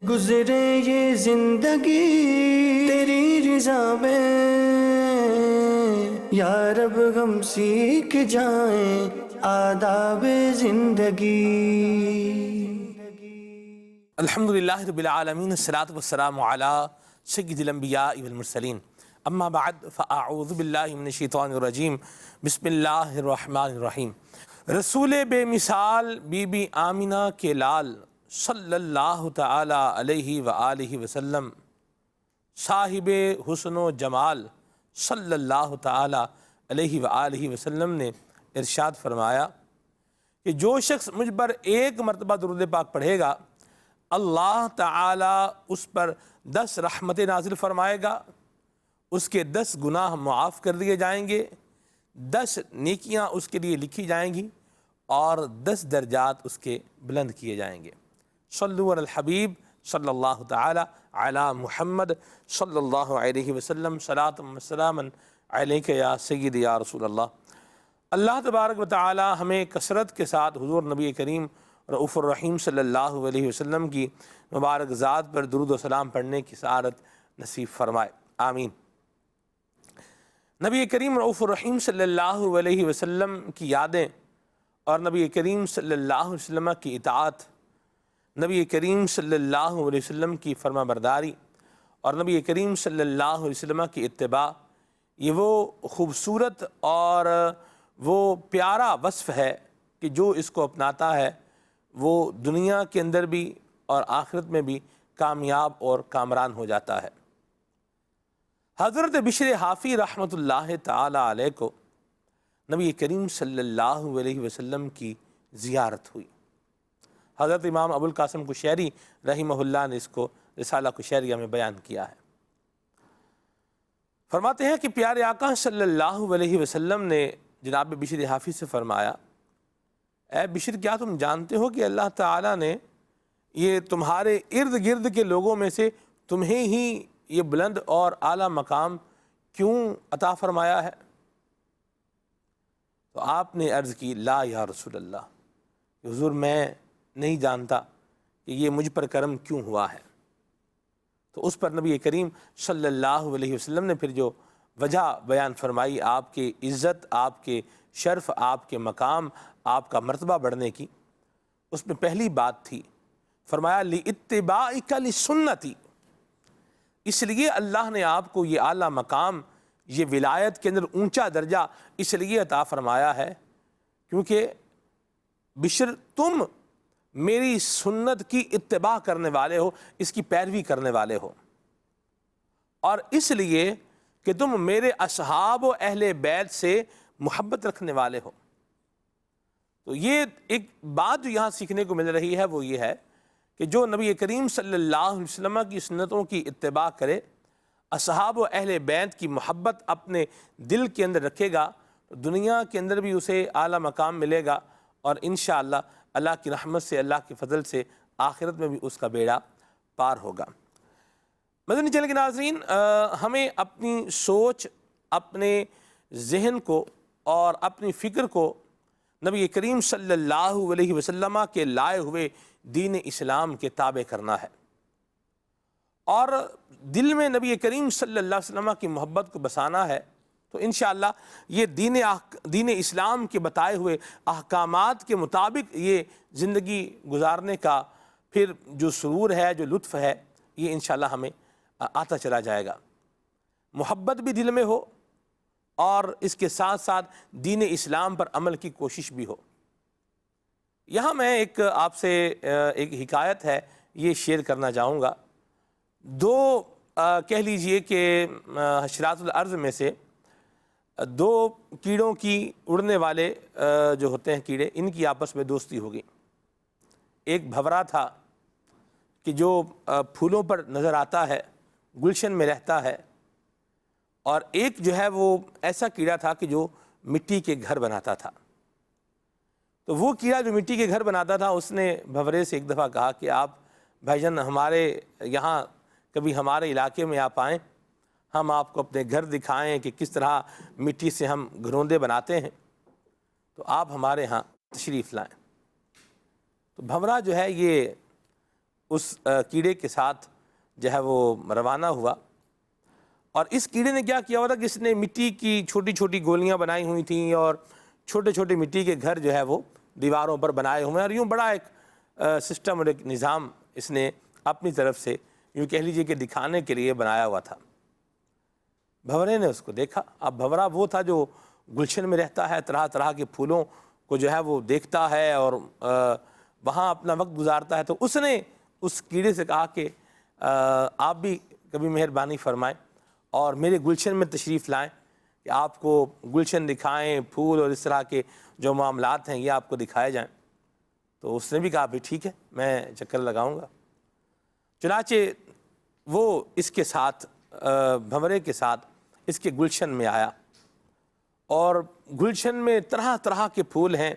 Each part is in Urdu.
گزرے یہ زندگی تیری رضا میں، یا رب ہم سیکھ جائیں آداب زندگی۔ الحمدللہ رب العالمین، الصلاۃ والسلام علی سید الانبیاء والمرسلین، اما بعد فاعوذ باللہ من الشیطان الرجیم، بسم اللہ الرحمن الرحیم۔ رسول بے مثال بی بی آمنہ کے لال صلی اللہ تعالی علیہ وآلہ وسلم، صاحب حسن و جمال صلی اللہ تعالی علیہ وآلہ وسلم نے ارشاد فرمایا کہ جو شخص مجھ پر ایک مرتبہ درود پاک پڑھے گا، اللہ تعالی اس پر 10 رحمتیں نازل فرمائے گا، اس کے 10 گناہ معاف کر دیے جائیں گے، 10 نیکیاں اس کے لیے لکھی جائیں گی اور 10 درجات اس کے بلند کیے جائیں گے۔ صلو علی الحبیب صلی اللہ تعالی علی محمد صلی اللہ علیہ وسلم، صلاۃ و سلاما علیک یا سید یا رسول اللہ۔ اللہ تبارک و تعالی ہمیں کثرت کے ساتھ حضور نبی کریم رؤوف الرحیم صلی اللہ علیہ وسلم کی مبارک ذات پر درود و سلام پڑھنے کی سعادت نصیب فرمائے، آمین۔ نبی کریم رؤوف الرحیم صلی اللہ علیہ وسلم کی یادیں اور نبی کریم صلی اللہ علیہ وسلم کی اطاعت، نبی کریم صلی اللہ علیہ وسلم کی فرما برداری اور نبی کریم صلی اللہ علیہ وسلم کی اتباع، یہ وہ خوبصورت اور وہ پیارا وصف ہے کہ جو اس کو اپناتا ہے وہ دنیا کے اندر بھی اور آخرت میں بھی کامیاب اور کامران ہو جاتا ہے۔ حضرت بشر حافی رحمۃ اللہ تعالی علیہ کو نبی کریم صلی اللہ علیہ وسلم کی زیارت ہوئی۔ حضرت امام ابو القاسم قشیری رحمہ اللہ نے اس کو رسالہ قشیریہ میں بیان کیا ہے۔ فرماتے ہیں کہ پیارے آقا صلی اللہ علیہ وسلم نے جناب بشر حافی سے فرمایا، اے بشر، کیا تم جانتے ہو کہ اللہ تعالیٰ نے یہ تمہارے ارد گرد کے لوگوں میں سے تمہیں ہی یہ بلند اور اعلیٰ مقام کیوں عطا فرمایا ہے؟ تو آپ نے عرض کی، لا یا رسول اللہ، حضور میں نہیں جانتا کہ یہ مجھ پر کرم کیوں ہوا ہے۔ تو اس پر نبی کریم صلی اللہ علیہ وسلم نے پھر جو وجہ بیان فرمائی آپ کے عزت، آپ کے شرف، آپ کے مقام، آپ کا مرتبہ بڑھنے کی، اس میں پہلی بات تھی، فرمایا لِاتِّبَاعِكَ لِسُنَّتِي، اس لیے اللہ نے آپ کو یہ اعلیٰ مقام، یہ ولایت کے اندر اونچا درجہ اس لیے عطا فرمایا ہے کیونکہ بشر تم میری سنت کی اتباع کرنے والے ہو، اس کی پیروی کرنے والے ہو، اور اس لیے کہ تم میرے اصحاب و اہل بیت سے محبت رکھنے والے ہو۔ تو یہ ایک بات جو یہاں سیکھنے کو مل رہی ہے وہ یہ ہے کہ جو نبی کریم صلی اللہ علیہ وسلم کی سنتوں کی اتباع کرے، اصحاب و اہل بیت کی محبت اپنے دل کے اندر رکھے گا، تو دنیا کے اندر بھی اسے اعلیٰ مقام ملے گا اور انشاءاللہ اللہ کی رحمت سے، اللہ کے فضل سے آخرت میں بھی اس کا بیڑا پار ہوگا۔ مدنی چینل کے ناظرین، ہمیں اپنی سوچ، اپنے ذہن کو اور اپنی فکر کو نبی کریم صلی اللہ علیہ وسلم کے لائے ہوئے دین اسلام کے تابع کرنا ہے، اور دل میں نبی کریم صلی اللہ علیہ وسلم کی محبت کو بسانا ہے۔ تو انشاءاللہ یہ دین اسلام کے بتائے ہوئے احکامات کے مطابق یہ زندگی گزارنے کا پھر جو سرور ہے، جو لطف ہے، یہ انشاءاللہ ہمیں آتا چلا جائے گا۔ محبت بھی دل میں ہو اور اس کے ساتھ ساتھ دین اسلام پر عمل کی کوشش بھی ہو۔ یہاں میں آپ سے ایک حکایت ہے، یہ شیئر کرنا چاہوں گا۔ دو کہہ لیجئے کہ حشرات الارض میں سے 2 کیڑوں کی، اڑنے والے جو ہوتے ہیں کیڑے، ان کی آپس میں دوستی ہو گئی۔ ایک بھنورا تھا کہ جو پھولوں پر نظر آتا ہے، گلشن میں رہتا ہے، اور ایک جو ہے وہ ایسا کیڑا تھا کہ جو مٹی کے گھر بناتا تھا۔ تو وہ کیڑا جو مٹی کے گھر بناتا تھا، اس نے بھنورے سے ایک دفعہ کہا کہ آپ بھائی جان ہمارے یہاں کبھی ہمارے علاقے میں آپ آئیں، ہم آپ کو اپنے گھر دکھائیں کہ کس طرح مٹی سے ہم گھروندے بناتے ہیں، تو آپ ہمارے ہاں تشریف لائیں۔ تو بھنورا جو ہے یہ اس کیڑے کے ساتھ جو ہے وہ روانہ ہوا، اور اس کیڑے نے کیا کیا ہوا تھا کہ اس نے مٹی کی چھوٹی چھوٹی گولیاں بنائی ہوئی تھیں اور چھوٹے چھوٹے مٹی کے گھر جو ہے وہ دیواروں پر بنائے ہوئے ہیں، اور یوں بڑا ایک سسٹم اور ایک نظام اس نے اپنی طرف سے یوں کہہ لیجئے کہ دکھانے کے لیے بنایا ہوا تھا۔ بھنورے نے اس کو دیکھا۔ اب بھنورا وہ تھا جو گلشن میں رہتا ہے، طرح طرح کے پھولوں کو جو ہے وہ دیکھتا ہے اور وہاں اپنا وقت گزارتا ہے، تو اس نے اس کیڑے سے کہا کہ آپ بھی کبھی مہربانی فرمائیں اور میرے گلشن میں تشریف لائیں کہ آپ کو گلشن دکھائیں، پھول اور اس طرح کے جو معاملات ہیں یہ آپ کو دکھائے جائیں۔ تو اس نے بھی کہا بھی ٹھیک ہے، میں چکر لگاؤں گا۔ چنانچہ وہ اس کے ساتھ بھنورے کے ساتھ اس کے گلشن میں آیا، اور گلشن میں طرح طرح کے پھول ہیں،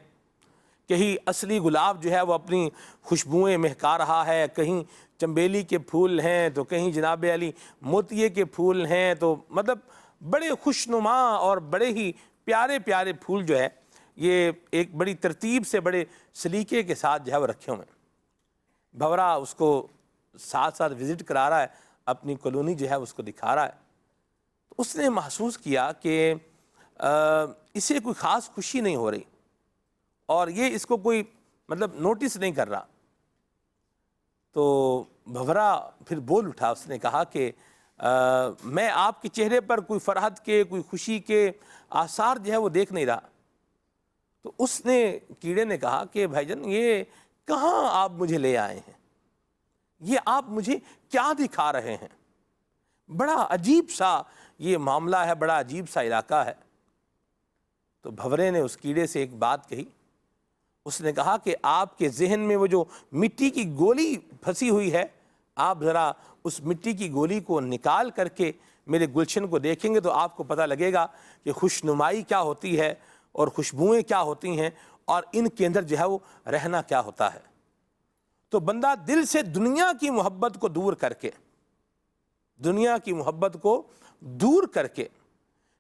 کہیں اصلی گلاب جو ہے وہ اپنی خوشبوئیں مہکا رہا ہے، کہیں چنبیلی کے پھول ہیں، تو کہیں جناب علی موتیے کے پھول ہیں، تو مطلب بڑے خوشنما اور بڑے ہی پیارے پیارے پھول جو ہے یہ ایک بڑی ترتیب سے بڑے سلیقے کے ساتھ جو ہے وہ رکھے ہوئے ہیں۔ بھنورا اس کو ساتھ ساتھ وزٹ کرا رہا ہے، اپنی کالونی جو ہے اس کو دکھا رہا ہے۔ تو اس نے محسوس کیا کہ اسے کوئی خاص خوشی نہیں ہو رہی، اور یہ اس کو کوئی مطلب نوٹس نہیں کر رہا۔ تو بھنورا پھر بول اٹھا، اس نے کہا کہ میں آپ کے چہرے پر کوئی فرحت کے، کوئی خوشی کے آثار جو ہے وہ دیکھ نہیں رہا۔ تو اس نے کیڑے نے کہا کہ بھائی جان یہ کہاں آپ مجھے لے آئے ہیں، یہ آپ مجھے کیا دکھا رہے ہیں؟ بڑا عجیب سا یہ معاملہ ہے، بڑا عجیب سا علاقہ ہے۔ تو بھنورے نے اس کیڑے سے ایک بات کہی، اس نے کہا کہ آپ کے ذہن میں وہ جو مٹی کی گولی پھنسی ہوئی ہے، آپ ذرا اس مٹی کی گولی کو نکال کر کے میرے گلشن کو دیکھیں گے تو آپ کو پتہ لگے گا کہ خوشنمائی کیا ہوتی ہے اور خوشبوئیں کیا ہوتی ہیں، اور ان کے اندر جو ہے وہ رہنا کیا ہوتا ہے۔ تو بندہ دل سے دنیا کی محبت کو دور کر کے، دنیا کی محبت کو دور کر کے،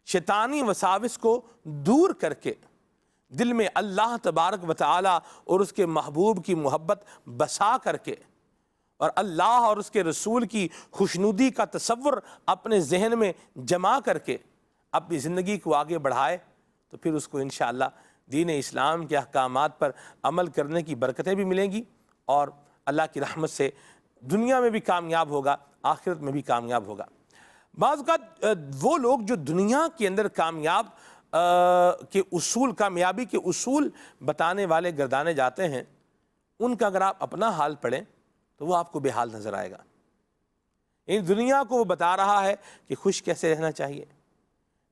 شیطانی وساوس کو دور کر کے، دل میں اللہ تبارک و تعالی اور اس کے محبوب کی محبت بسا کر کے، اور اللہ اور اس کے رسول کی خوشنودی کا تصور اپنے ذہن میں جمع کر کے اپنی زندگی کو آگے بڑھائے، تو پھر اس کو انشاءاللہ دین اسلام کے احکامات پر عمل کرنے کی برکتیں بھی ملیں گی، اور اللہ کی رحمت سے دنیا میں بھی کامیاب ہوگا، آخرت میں بھی کامیاب ہوگا۔ بعض اوقات وہ لوگ جو دنیا کے اندر کامیابی کے اصول بتانے والے گردانے جاتے ہیں، ان کا اگر آپ اپنا حال پڑھیں تو وہ آپ کو بے حال نظر آئے گا۔ یعنی دنیا کو وہ بتا رہا ہے کہ خوش کیسے رہنا چاہیے،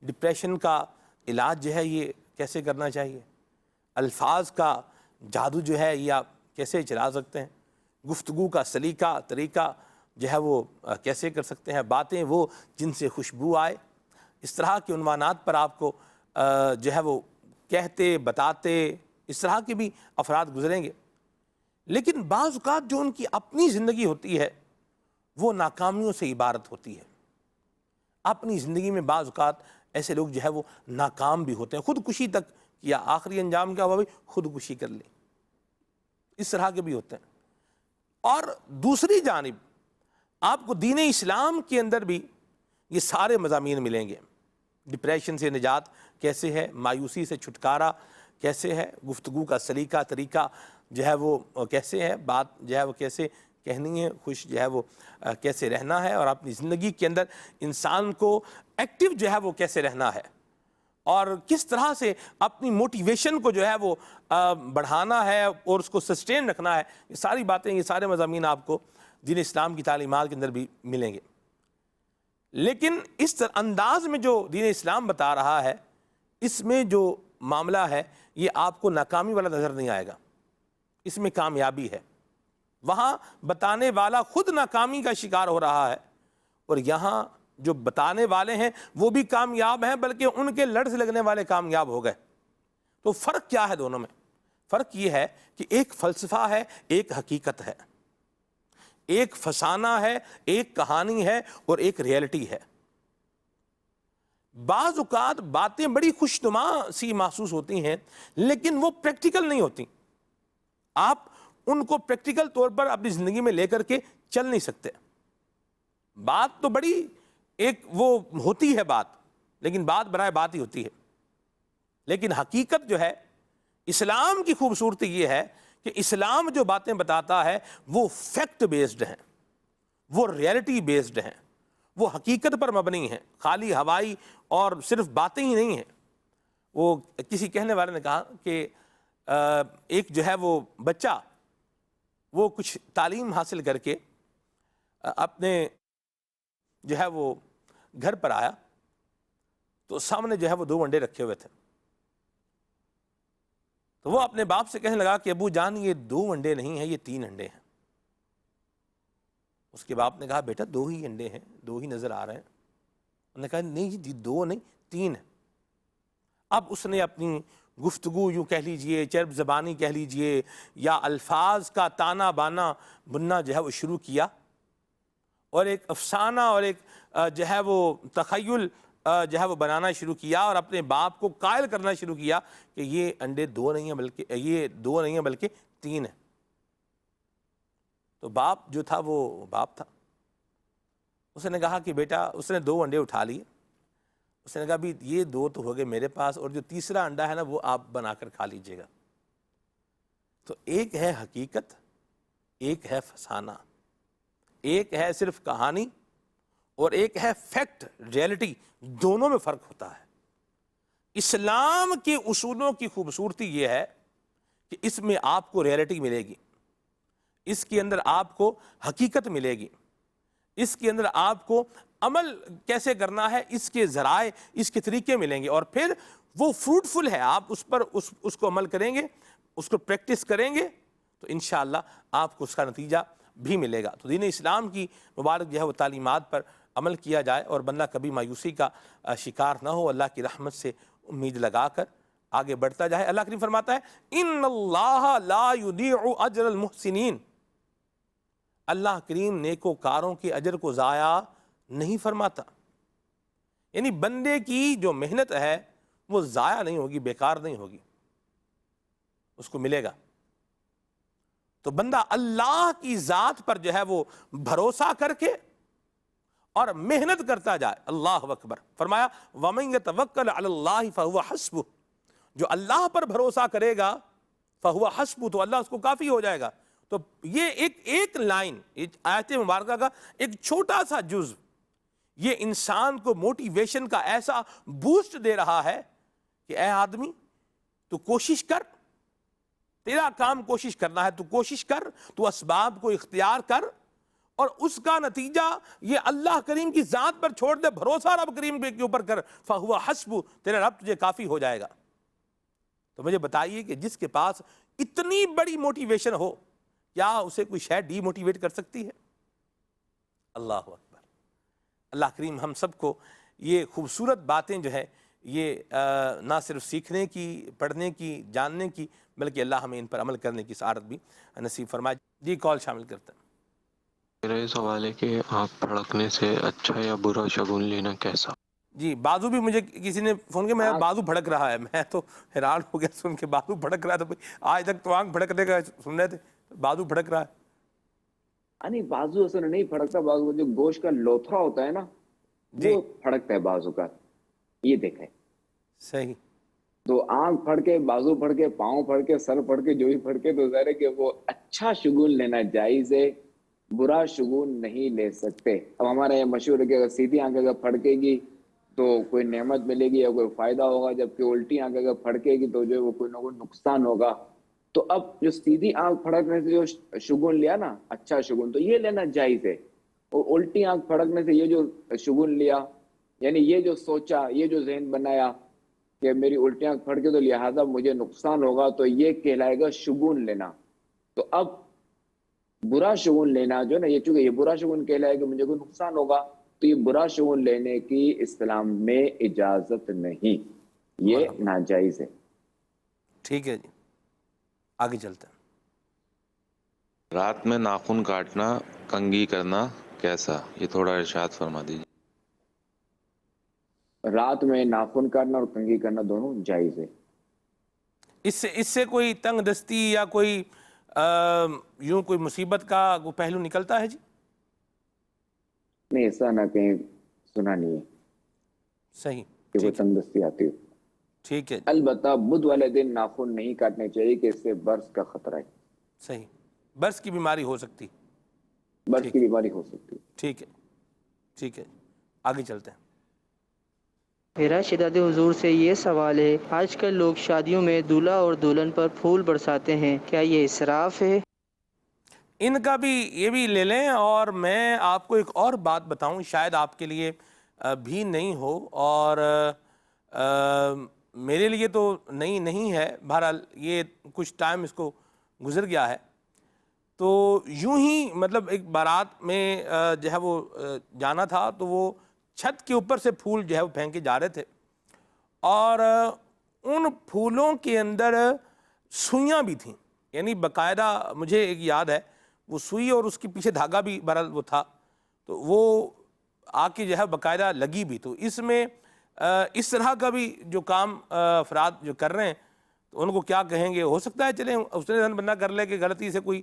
ڈپریشن کا علاج جو ہے یہ کیسے کرنا چاہیے، الفاظ کا جادو جو ہے یہ آپ کیسے چلا سکتے ہیں، گفتگو کا سلیقہ طریقہ جو ہے وہ کیسے کر سکتے ہیں، باتیں وہ جن سے خوشبو آئے، اس طرح کے عنوانات پر آپ کو جو ہے وہ کہتے بتاتے اس طرح کے بھی افراد گزریں گے۔ لیکن بعض اوقات جو ان کی اپنی زندگی ہوتی ہے وہ ناکامیوں سے عبارت ہوتی ہے۔ اپنی زندگی میں بعض اوقات ایسے لوگ جو ہے وہ ناکام بھی ہوتے ہیں، خودکشی تک کیا، آخری انجام کیا ہوا بھائی، خودکشی کر لی، اس طرح کے بھی ہوتے ہیں۔ اور دوسری جانب آپ کو دین اسلام کے اندر بھی یہ سارے مضامین ملیں گے، ڈپریشن سے نجات کیسے ہے، مایوسی سے چھٹکارا کیسے ہے، گفتگو کا سلیقہ طریقہ جو ہے وہ کیسے ہے، بات جو ہے وہ کیسے کہنی ہے، خوش جو ہے وہ کیسے رہنا ہے، اور اپنی زندگی کے اندر انسان کو ایکٹیو جو ہے وہ کیسے رہنا ہے، اور کس طرح سے اپنی موٹیویشن کو جو ہے وہ بڑھانا ہے اور اس کو سسٹین رکھنا ہے۔ یہ ساری باتیں، یہ سارے مضامین آپ کو دین اسلام کی تعلیمات کے اندر بھی ملیں گے۔ لیکن اس انداز میں جو دین اسلام بتا رہا ہے، اس میں جو معاملہ ہے یہ آپ کو ناکامی والا نظر نہیں آئے گا، اس میں کامیابی ہے۔ وہاں بتانے والا خود ناکامی کا شکار ہو رہا ہے، اور یہاں جو بتانے والے ہیں وہ بھی کامیاب ہیں، بلکہ ان کے لڑ سے لگنے والے کامیاب ہو گئے۔ تو فرق کیا ہے دونوں میں؟ فرق یہ ہے کہ ایک فلسفہ ہے، ایک حقیقت ہے، ایک فسانہ ہے، ایک کہانی ہے، اور ایک ریئلٹی ہے۔ بعض اوقات باتیں بڑی خوشنما سی محسوس ہوتی ہیں لیکن وہ پریکٹیکل نہیں ہوتی۔ آپ ان کو پریکٹیکل طور پر اپنی زندگی میں لے کر کے چل نہیں سکتے. بات تو بڑی ایک وہ ہوتی ہے بات، لیکن بات برائے بات ہی ہوتی ہے. لیکن حقیقت جو ہے، اسلام کی خوبصورتی یہ ہے کہ اسلام جو باتیں بتاتا ہے وہ فیکٹ بیسڈ ہیں، وہ ریئلٹی بیسڈ ہیں، وہ حقیقت پر مبنی ہیں، خالی ہوائی اور صرف باتیں ہی نہیں ہیں. وہ کسی کہنے والے نے کہا کہ ایک جو ہے وہ بچہ وہ کچھ تعلیم حاصل کر کے اپنے جو ہے وہ گھر پر آیا تو سامنے جو ہے وہ 2 انڈے رکھے ہوئے تھے. تو وہ اپنے باپ سے کہنے لگا کہ ابو جان یہ 2 انڈے نہیں ہیں، یہ 3 انڈے ہیں. اس کے باپ نے کہا بیٹا 2 ہی انڈے ہیں، 2 ہی نظر آ رہے ہیں. انہوں نے کہا نہیں جی 2 نہیں 3 ہیں. اب اس نے اپنی گفتگو یوں کہہ لیجئے، چرب زبانی کہہ لیجئے، یا الفاظ کا تانا بانا بننا جو ہے وہ شروع کیا، اور ایک افسانہ اور ایک جو ہے وہ تخیل جو ہے وہ بنانا شروع کیا، اور اپنے باپ کو قائل کرنا شروع کیا کہ یہ انڈے 2 نہیں ہیں بلکہ یہ 2 نہیں ہیں بلکہ 3 ہیں. تو باپ جو تھا وہ باپ تھا، اس نے کہا کہ بیٹا، اس نے 2 انڈے اٹھا لیے. اس نے کہا بھی یہ 2 تو ہو گئے میرے پاس، اور جو تیسرا انڈا ہے نا وہ آپ بنا کر کھا لیجئے گا. تو ایک ہے حقیقت، ایک ہے فسانہ، ایک ہے صرف کہانی، اور ایک ہے فیکٹ ریئلٹی. دونوں میں فرق ہوتا ہے. اسلام کے اصولوں کی خوبصورتی یہ ہے کہ اس میں آپ کو ریئلٹی ملے گی، اس کے اندر آپ کو حقیقت ملے گی، اس کے اندر آپ کو عمل کیسے کرنا ہے اس کے ذرائع، اس کے طریقے ملیں گے، اور پھر وہ فروٹفل ہے. آپ اس پر اس کو عمل کریں گے، اس کو پریکٹس کریں گے تو انشاءاللہ آپ کو اس کا نتیجہ بھی ملے گا. تو دین اسلام کی مبارک جو ہے وہ تعلیمات پر عمل کیا جائے، اور بندہ کبھی مایوسی کا شکار نہ ہو، اللہ کی رحمت سے امید لگا کر آگے بڑھتا جائے. اللہ کریم فرماتا ہے ان اللہ لا یضیع اجر المحسنین. اللہ کریم نیکوکاروں کے اجر کو ضائع نہیں فرماتا. یعنی بندے کی جو محنت ہے وہ ضائع نہیں ہوگی، بیکار نہیں ہوگی، اس کو ملے گا. تو بندہ اللہ کی ذات پر جو ہے وہ بھروسہ کر کے اور محنت کرتا جائے. اللہ اکبر. فرمایا وَمَن يَتَوَكَّلْ عَلَى اللَّهِ فَهُوَ حَسْبُهُ. جو اللہ پر بھروسہ کرے گا فَهُوَ حَسْبُهُ، تو اللہ اس کو کافی ہو جائے گا. تو یہ ایک لائن آیت مبارکہ کا ایک چھوٹا سا جز یہ انسان کو موٹیویشن کا ایسا بوسٹ دے رہا ہے کہ اے آدمی تو کوشش کر، تیرا کام کوشش کرنا ہے، تو کوشش کر، تو اسباب کو اختیار کر، اور اس کا نتیجہ یہ اللہ کریم کی ذات پر چھوڑ دے، بھروسہ رب کریم کے اوپر کر. فَهُوَ حَسْبُ، تیرا رب تجھے کافی ہو جائے گا. تو مجھے بتائیے کہ جس کے پاس اتنی بڑی موٹیویشن ہو، کیا اسے کوئی شے ڈی موٹیویٹ کر سکتی ہے؟ اللہ اکبر. اللہ کریم ہم سب کو یہ خوبصورت باتیں جو ہے یہ نہ صرف سیکھنے کی، پڑھنے کی، جاننے کی، بلکہ اللہ ہمیں ان پر عمل کرنے کی سعادت بھی نصیب فرمائے. جی کال شامل کرتے ہیں. میرا یہ سوال ہے کہ آنکھ پھڑکنے سے اچھا یا برا شگون لینا کیسا؟ جی بازو بھی مجھے کسی نے فون کیا، میں بازو بھڑک رہا ہے. میں تو حیران ہو گیا سن کے، بازو بھڑک رہا ہے. تو آج تک تو آنکھ بھڑکنے کا سن رہے تھے، بازو بھڑک رہا ہے. نہیں، بازو اصل نہیں پھڑکتا، بازو جو گوشت کا لوتھڑا ہوتا ہے نا جی وہ پھڑکتا ہے بازو کا. یہ دیکھیں صحیح. تو آنکھ پھڑ کے، بازو پھڑ کے، پاؤں پھڑ کے، سر پھڑ کے، جو بھی پھڑ کے، تو ظاہر ہے کہ وہ اچھا شگون لینا جائز ہے، برا شگون نہیں لے سکتے. اب ہمارے یہ مشہور ہے کہ اگر سیدھی آنکھ اگر پھڑکے گی تو کوئی نعمت ملے گی یا کوئی فائدہ ہوگا، جبکہ الٹی آنکھ اگر پھڑکے گی تو جو ہے وہ کوئی نہ کوئی نقصان ہوگا. تو اب جو سیدھی آنکھ پھڑکنے سے جو شگون لیا نا، اچھا شگون، تو یہ لینا جائز ہے. اور الٹی آنکھ پھڑکنے سے یہ جو شگون لیا، یعنی یہ جو سوچا، یہ جو ذہن بنایا کہ میری الٹی آنکھ پھڑکے تو لہٰذا مجھے نقصان ہوگا، تو یہ کہلائے گا شگون لینا. تو اب برا شگون لینا جو نا، یہ چونکہ یہ برا شگون کہلائے گا مجھے کوئی نقصان ہوگا، تو یہ برا شگون لینے کی اسلام میں اجازت نہیں، یہ ناجائز ہے. ٹھیک ہے جی، آگے چلتے ہیں. رات میں ناخن کاٹنا، کنگھی کرنا کیسا؟ یہ تھوڑا ارشاد فرما دیجیے. رات میں ناخن کرنا اور کنگھی کرنا دونوں جائز ہے. اس سے کوئی تنگ دستی یا کوئی یوں کوئی مصیبت کا وہ پہلو نکلتا ہے جی؟ نہیں، ایسا نہ کہیں سنا نہیں ہے صحیح، کہ وہ ٹھیک ہے، تندرستی آتی ہو۔ ٹھیک ہے، البتہ بدھ والے دن ناخن نہیں کاٹنے چاہیے کہ اس سے برس کا خطرہ ہے، صحیح، برس کی بیماری ہو سکتی، برس ٹھیک کی بیماری ہو سکتی ہے۔ ٹھیک ہے، ٹھیک ہے، آگے چلتے ہیں۔ میرا شدت حضور سے یہ سوال ہے، آج کل لوگ شادیوں میں دولہا اور دلہن پر پھول برساتے ہیں، کیا یہ اسراف ہے؟ ان کا بھی یہ بھی لے لیں، اور میں آپ کو ایک اور بات بتاؤں، شاید آپ کے لیے بھی نہیں ہو، اور میرے لیے تو نہیں ہے، بہرحال یہ کچھ ٹائم اس کو گزر گیا ہے۔ تو یوں ہی مطلب ایک بارات میں جو ہے وہ جانا تھا، تو وہ چھت کے اوپر سے پھول جو ہے وہ پھینکے جا رہے تھے، اور ان پھولوں کے اندر سوئیاں بھی تھیں، یعنی باقاعدہ مجھے ایک یاد ہے وہ سوئی اور اس کے پیچھے دھاگا بھی بہرحال وہ تھا، تو وہ آ کے جو ہے باقاعدہ لگی بھی۔ تو اس میں اس طرح کا بھی جو کام افراد جو کر رہے ہیں تو ان کو کیا کہیں گے؟ ہو سکتا ہے چلیں اس نے بندہ کر لے کہ غلطی سے کوئی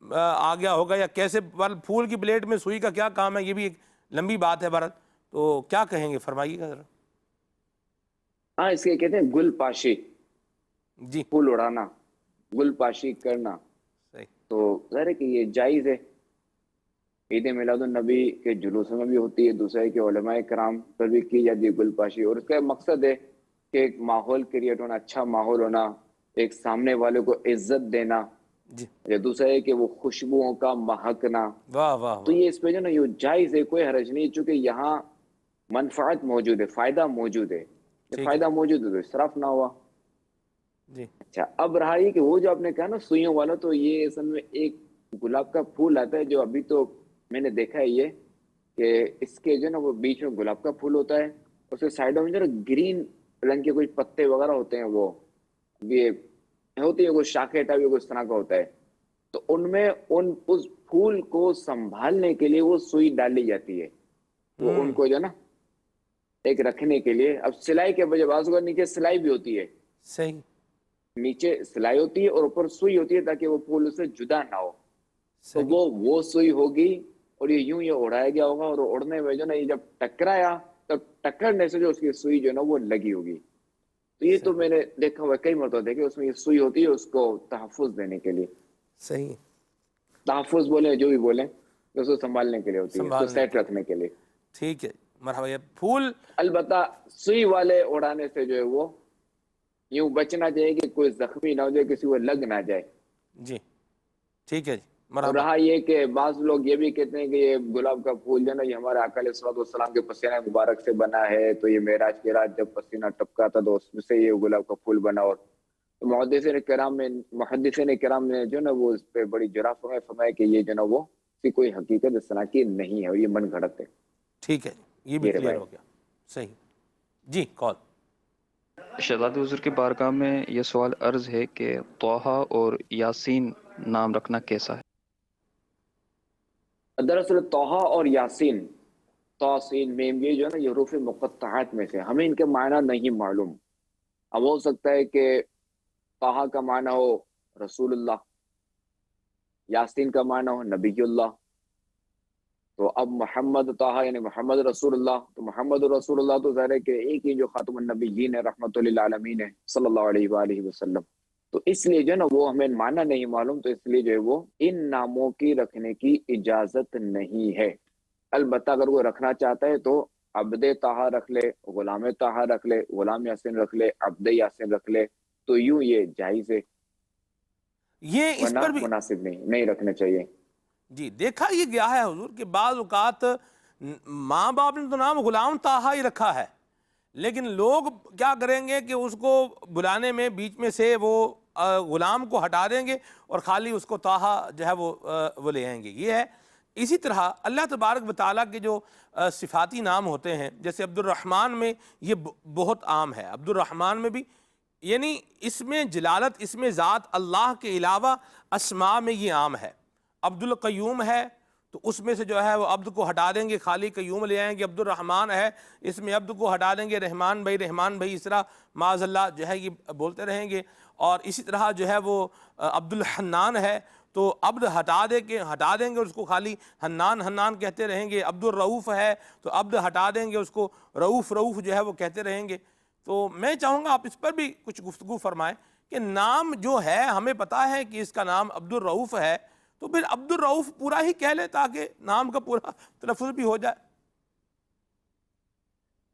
آ گیا ہوگا یا کیسے، پھول کی پلیٹ میں سوئی کا کیا کام ہے، یہ بھی ایک لمبی بات ہے بہرحال، تو کیا کہیں گے فرمائیے گا ذرا۔ ہاں، اس کے کہتے ہیں گل پاشی، جی پھول اڑانا، گل پاشی کرنا، صحیح، تو ظاہر ہے کہ یہ جائز ہے۔ عید میلاد النبی کے جلوسوں میں بھی ہوتی ہے، دوسرے کے علماء کرام پر بھی کی جاتی ہے گل پاشی، اور اس کا مقصد ہے کہ ایک ماحول کریٹ ہونا، اچھا ماحول ہونا، ایک سامنے والے کو عزت دینا، جی، یا دوسرا ہے کہ وہ خوشبوؤں کا مہکنا۔ واہ واہ تو واہ، یہ اس پہ جو نا یہ جائز ہے، کوئی حرج نہیں، چونکہ یہاں منفعت موجود ہے، فائدہ موجود ہے، یہ ٹھیک ہے، فائدہ موجود ہے تو اسراف نہ ہوا۔ جی اچھا، اب رہا یہ کہ وہ جو آپ نے کہا نا سوئیوں والا، تو یہ اصل میں ایک گلاب کا پھول آتا ہے، جو ابھی تو میں نے دیکھا ہے یہ کہ اس کے جو نا وہ بیچ میں گلاب کا پھول ہوتا ہے، اس کے سائڈوں میں جو نا گرین رنگ کے کچھ پتے وغیرہ ہوتے ہیں، وہ یہ ہوتی ہے، کچھ شاخیں ٹائپ کچھ اس طرح کا ہوتا ہے، تو ان میں اس پھول کو سنبھالنے کے لیے وہ سوئی ڈالی جاتی ہے، وہ ان کو جو نا ایک رکھنے کے لیے۔ اب سلائی کے بجائے بعض اوقات نیچے سلائی بھی ہوتی ہے، صحیح، نیچے سلائی ہوتی ہے اور اوپر سوئی ہوتی ہے تاکہ وہ پھول اس سے جدا نہ ہو، تو صحیح، وہ سوئی ہوگی، اور یہ یوں یہ اڑایا گیا ہوگا، اور اڑنے میں جو نا یہ جب ٹکرایا تب ٹکرنے سے جو اس کی سوئی جو نا وہ لگی ہوگی۔ تو یہ تو میں نے دیکھا ہوا کئی مرتبہ دیکھے، اس میں یہ سوئی ہوتی ہے اس کو تحفظ دینے کے لیے، صحیح، تحفظ بولیں جو بھی بولیں، اس کو سنبھالنے کے لیے ہوتی ہے، اس کو سنبھالنے سیٹ کے، رکھنے کے لیے۔ ٹھیک ہے، مرحبا۔ یہ پھول البتہ سوئی والے اڑانے سے جو ہے وہ یوں بچنا چاہیے کہ کوئی زخمی نہ ہو جائے، کسی کو لگ نہ جائے۔ جی ٹھیک ہے جی، اور مرحبا، رہا یہ کہ بعض لوگ یہ بھی کہتے ہیں کہ یہ گلاب کا پھول جو ہے نا یہ ہمارے آقا علیہ الصلوۃ والسلام کے پسینہ مبارک سے بنا ہے، تو یہ معراج کی رات جب پسینہ ٹپکا تھا تو اس میں سے یہ گلاب کا پھول بنا، اور محدثین کرام نے جو نا وہ اس پہ بڑی جرأت فرمایا کہ یہ جو نا وہ کوئی حقیقت اس طرح کی نہیں ہے، اور یہ من گھڑت ہے۔ ٹھیک ہے، یہ بھی کلیئر ہو گیا، صحیح جی۔ کال شہزادہ حضور کی بارگاہ میں یہ سوال عرض ہے کہ طٰہٰ اور یاسین نام رکھنا کیسا ہے؟ دراصل طٰہٰ اور یاسین، طا سین میم، یہ جو ہے نا یہ حروف مقطعات میں سے، ہمیں ان کے معنی نہیں معلوم۔ اب ہو سکتا ہے کہ طٰہٰ کا معنی ہو رسول اللہ، یاسین کا معنی ہو نبی اللہ، تو اب محمد طٰہٰ یعنی محمد رسول اللہ، تو محمد رسول اللہ تو ظاہر ہے کہ ایک ہی جو خاتم النبیین ہے، رحمت للعالمین ہے، صلی اللہ علیہ وآلہ وسلم، تو اس لیے جو ہے نا وہ ہمیں معنی نہیں معلوم، تو اس لیے جو ہے وہ ان ناموں کی رکھنے کی اجازت نہیں ہے۔ البتہ اگر وہ رکھنا چاہتا ہے تو عبد طٰہٰ رکھ لے، غلام طٰہٰ رکھ لے، غلام یاسین رکھ لے، عبد یاسین رکھ لے، تو یوں یہ جائز ہے، یہ اس ورنہ پر بھی مناسب نہیں رکھنے چاہیے۔ جی دیکھا یہ گیا ہے حضور کہ بعض اوقات ماں باپ نے تو نام غلام طٰہٰ ہی رکھا ہے، لیکن لوگ کیا کریں گے کہ اس کو بلانے میں بیچ میں سے وہ غلام کو ہٹا دیں گے اور خالی اس کو طٰہٰ جو ہے وہ لے آئیں گے، یہ ہے۔ اسی طرح اللہ تبارک و تعالیٰ کے جو صفاتی نام ہوتے ہیں، جیسے عبد الرحمن میں یہ بہت عام ہے، عبد الرحمن میں بھی یعنی اس میں جلالت، اس میں ذات اللہ کے علاوہ اسماء میں یہ عام ہے۔ عبد القیوم ہے تو اس میں سے جو ہے وہ عبد کو ہٹا دیں گے، خالی قیوم لے آئیں گے، عبد الرحمن ہے اس میں عبد کو ہٹا دیں گے، رحمان بھائی اس طرح معاذ اللہ جو ہے یہ بولتے رہیں گے، اور اسی طرح جو ہے وہ عبد الحنان ہے تو عبد ہٹا دیں گے اس کو، خالی حنان کہتے رہیں گے، عبد الرؤوف ہے تو عبد ہٹا دیں گے اس کو، رؤوف جو ہے وہ کہتے رہیں گے۔ تو میں چاہوں گا آپ اس پر بھی کچھ گفتگو فرمائیں کہ نام جو ہے ہمیں پتا ہے کہ اس کا نام عبد الرؤوف ہے، تو پھر عبد الرؤوف پورا ہی کہہ لیں تاکہ نام کا پورا تلفظ بھی ہو جائے۔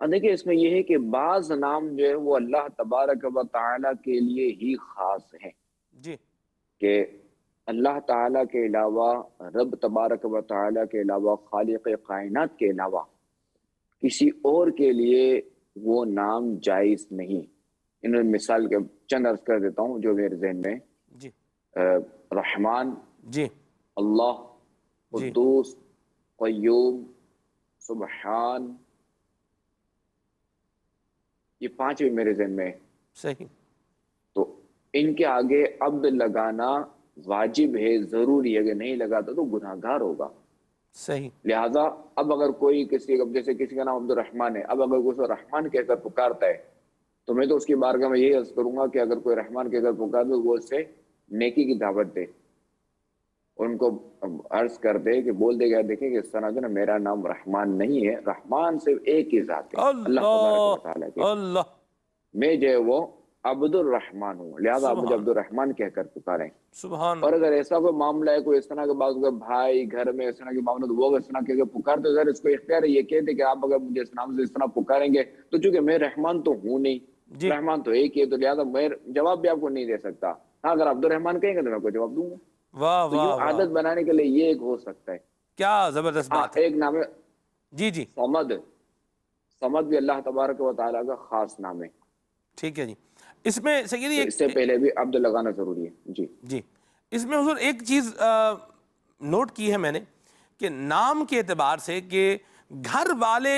دیکھیں اس میں یہ ہے کہ بعض نام جو ہے وہ اللہ تبارک و تعالیٰ کے لیے ہی خاص ہیں، جی کہ اللہ تعالیٰ کے علاوہ، رب تبارک و تعالیٰ کے علاوہ، خالق کائنات کے علاوہ کسی اور کے لیے وہ نام جائز نہیں۔ انہوں نے مثال کے چند عرض کر دیتا ہوں جو میرے ذہن میں، جی رحمان، جی اللہ، جی قدوس، قیوم، سبحان، یہ 5 بھی میرے ذہن میں ہے۔ صحیح۔ تو ان کے آگے عبد لگانا واجب ہے، ضروری ہے، اگر نہیں لگاتا تو گناہگار ہوگا۔ صحیح۔ لہٰذا اب اگر کوئی جیسے کسی کا نام عبد الرحمن ہے، اب اگر کوئی اسے رحمان کہہ کر پکارتا ہے تو میں تو اس کی بارگاہ میں یہی عرض کروں گا کہ اگر کوئی رحمان کہہ کر پکارتا ہے تو وہ اسے نیکی کی دعوت دے، ان کو عرض کر دے کہ بول دے گا دیکھیں کہ اس طرح جو نا میرا نام رحمان نہیں ہے، رحمان صرف ایک ہی ذات ہے، اللہ تبارک و تعالیٰ کی، اللہ، میں جو ہے وہ عبد الرحمن ہوں، لہٰذا آپ مجھے عبد الرحمان کہہ کر پکاریں۔ سبحان اور اگر ایسا کوئی معاملہ ہے، کوئی اس طرح کے بعض بھائی گھر میں اس طرح کے معاملہ، تو وہ اس طرح کہہ کے پکارتے، اگر اس کو اختیار ہے، یہ کہتے کہ آپ اگر مجھے اس نام سے اس طرح پکاریں گے تو چونکہ میں رحمان تو ہوں نہیں، جی رحمان تو ایک ہی ہے، تو لہٰذا میں جواب بھی آپ کو نہیں دے سکتا۔ ہاں اگر عبد الرحمان کہیں گے تو میں کو جواب دوں گا۔ واہ تو یوں عادت بنانے کے لیے یہ ایک ہو سکتا ہے۔ کیا زبردست بات ہے۔ ایک نام ہے جی جی صمد بھی اللہ تبارک و تعالیٰ کا خاص نام ہے، ٹھیک ہے جی۔ اس میں سیدی اس سے پہلے بھی عبد لگانا ضروری ہے۔ جی جی اس میں حضور ایک چیز نوٹ کی ہے میں نے کہ نام کے اعتبار سے کہ گھر والے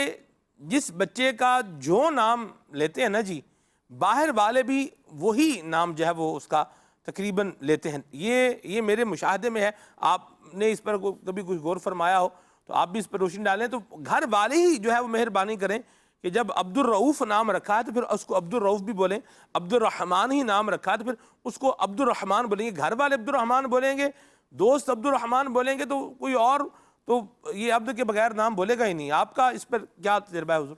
جس بچے کا جو نام لیتے ہیں نا جی، باہر والے بھی وہی نام جو ہے وہ اس کا تقریباً لیتے ہیں۔ یہ میرے مشاہدے میں ہے، آپ نے اس پر کبھی کچھ غور فرمایا ہو تو آپ بھی اس پر روشنی ڈالیں۔ تو گھر والے ہی جو ہے وہ مہربانی کریں کہ جب عبد الرؤوف نام رکھا ہے تو پھر اس کو عبد الرؤوف بھی بولیں، عبد الرحمن ہی نام رکھا ہے تو پھر اس کو عبد الرحمن بولیں گے، گھر والے عبد الرحمن بولیں گے، دوست عبد الرحمن بولیں گے، تو کوئی اور تو یہ عبد کے بغیر نام بولے گا ہی نہیں۔ آپ کا اس پر کیا تجربہ ہے حضور؟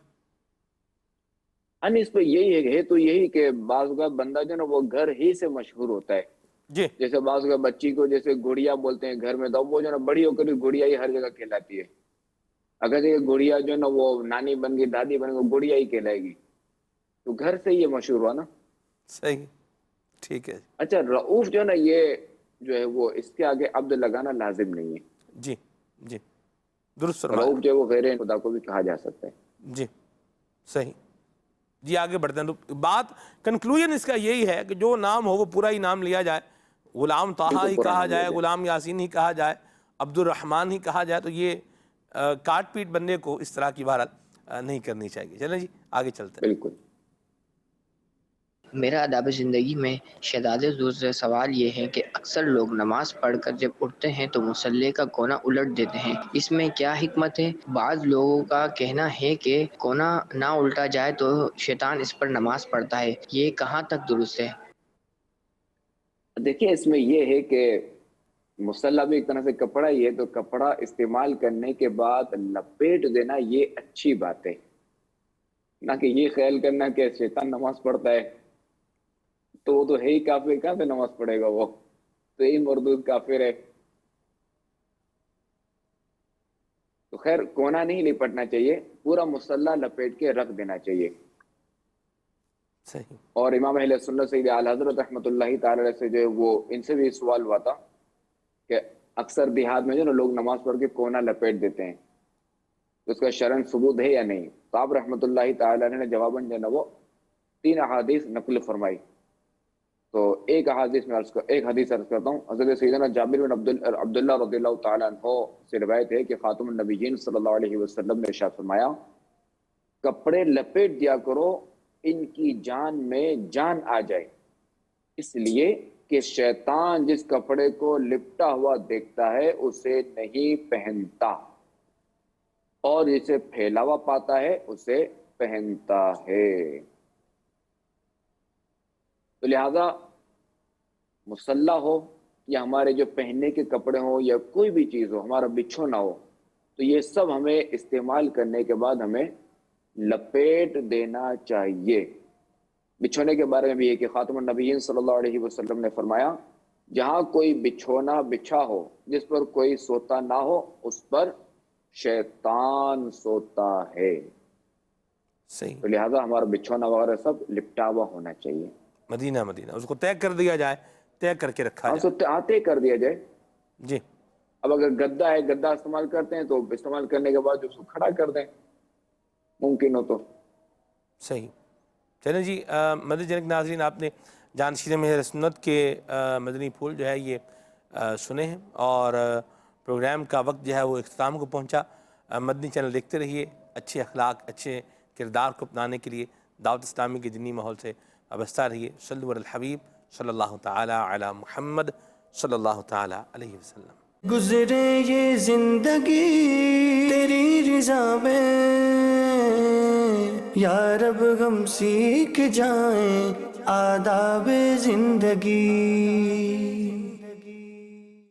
اس پہ یہی ہے تو یہی کہ بعض کا بندہ جو نا وہ گھر ہی سے مشہور ہوتا ہے۔ جی جیسے بعض کا بچی کو جیسے گڑیا بولتے ہیں گھر میں، تو وہ جو نا بڑی ہو کر گڑیا ہی ہر جگہ کہلاتی ہے۔ اگر یہ گڑیا جو نا وہ نانی بن گئی، دادی بن گئی، گڑیا ہی کہلائے گی، تو گھر سے یہ مشہور ہوا نا۔ صحیح، ٹھیک ہے۔ اچھا رؤوف جو نا یہ جو ہے وہ اس کے آگے عبد لگانا لازم نہیں ہے۔ جی جی درست فرمایا۔ رؤوف جو ہے وہ غیر خدا کو بھی کہا جا سکتا ہے۔ جی صحیح۔ جی آگے بڑھتے ہیں تو بات کنکلوژن اس کا یہی ہے کہ جو نام ہو وہ پورا ہی نام لیا جائے، غلام طٰہٰ ہی کہا جائے، غلام یاسین ہی کہا جائے، عبد الرحمن ہی کہا جائے، تو یہ کاٹ پیٹ بندے کو اس طرح کی بہرحال نہیں کرنی چاہیے۔ چلیں جی آگے چلتے ہیں۔ بالکل۔ میرا آداب زندگی میں شہزاد حضور سے سوال یہ ہے کہ اکثر لوگ نماز پڑھ کر جب اٹھتے ہیں تو مصلی کا کونا الٹ دیتے ہیں، اس میں کیا حکمت ہے؟ بعض لوگوں کا کہنا ہے کہ کونا نہ الٹا جائے تو شیطان اس پر نماز پڑھتا ہے، یہ کہاں تک درست ہے؟ دیکھیں اس میں یہ ہے کہ مصلی بھی ایک طرح سے کپڑا ہی ہے، تو کپڑا استعمال کرنے کے بعد لپیٹ دینا یہ اچھی بات ہے، نہ کہ یہ خیال کرنا کہ شیطان نماز پڑھتا ہے تو وہ تو ہے ہی کافر، کہاں سے نماز پڑھے گا، وہ تو یہی مردود کافر ہے۔ تو خیر کونا نہیں لپٹنا چاہیے، پورا مصلی لپیٹ کے رکھ دینا چاہیے۔ صحیح۔ اور امام اہل سنت سید اعلی حضرت رحمۃ اللہ تعالی علیہ سے جو ہے وہ ان سے بھی سوال ہوا تھا کہ اکثر دیہات میں جو نا لوگ نماز پڑھ کے کونا لپیٹ دیتے ہیں، تو اس کا شرعاً ثبوت ہے یا نہیں؟ تو آپ رحمۃ اللہ تعالی نے جواباً جو ہے نا وہ 3 احادیث نقل فرمائی۔ تو ایک حدیث عرض کرتا ہوں۔ حضرت سیدنا جابر بن عبداللہ رضی اللہ تعالیٰ عنہ سے روایت ہے کہ خاتم النبیین صلی اللہ علیہ وسلم نے ارشاد فرمایا، کپڑے لپیٹ دیا کرو ان کی جان میں جان آ جائے، اس لیے کہ شیطان جس کپڑے کو لپٹا ہوا دیکھتا ہے اسے نہیں پہنتا، اور جسے پھیلا ہوا پاتا ہے اسے پہنتا ہے۔ تو لہذا مسلح ہو یا ہمارے جو پہننے کے کپڑے ہوں یا کوئی بھی چیز ہو، ہمارا بچھونا ہو، تو یہ سب ہمیں استعمال کرنے کے بعد ہمیں لپیٹ دینا چاہیے۔ بچھونے کے بارے میں بھی ہے کہ خاتم النبیین صلی اللہ علیہ وسلم نے فرمایا، جہاں کوئی بچھونا بچھا ہو جس پر کوئی سوتا نہ ہو اس پر شیطان سوتا ہے۔ صحیح۔ تو لہذا ہمارا بچھونا وغیرہ سب لپٹا ہوا ہونا چاہیے۔ مدینہ اس کو طے کر دیا جائے، طے کر کے رکھا جائے، آتے کر دیا جائے۔ جی۔ اب اگر گدا ہے، گدا استعمال کرتے ہیں تو استعمال کرنے کے بعد اس کو کھڑا کر دیں ممکن ہو تو۔ صحیح۔ چلیں جی، مدنی چینل کے ناظرین، آپ نے جانشین مہر سنت کے مدنی پھول جو ہے یہ سنے ہیں، اور پروگرام کا وقت جو ہے وہ اختتام کو پہنچا۔ مدنی چینل دیکھتے رہیے، اچھے اخلاق، اچھے کردار کو اپنانے کے لیے دعوت اسلامی کے دینی ماحول سے وابستہ رہیے۔ صلو علی الحبیب صلی اللہ تعالی علی محمد صلی اللہ تعالی علیہ وسلم۔ گزرے یہ زندگی تیری رضا میں، یا رب ہم سیکھ جائیں آداب زندگی۔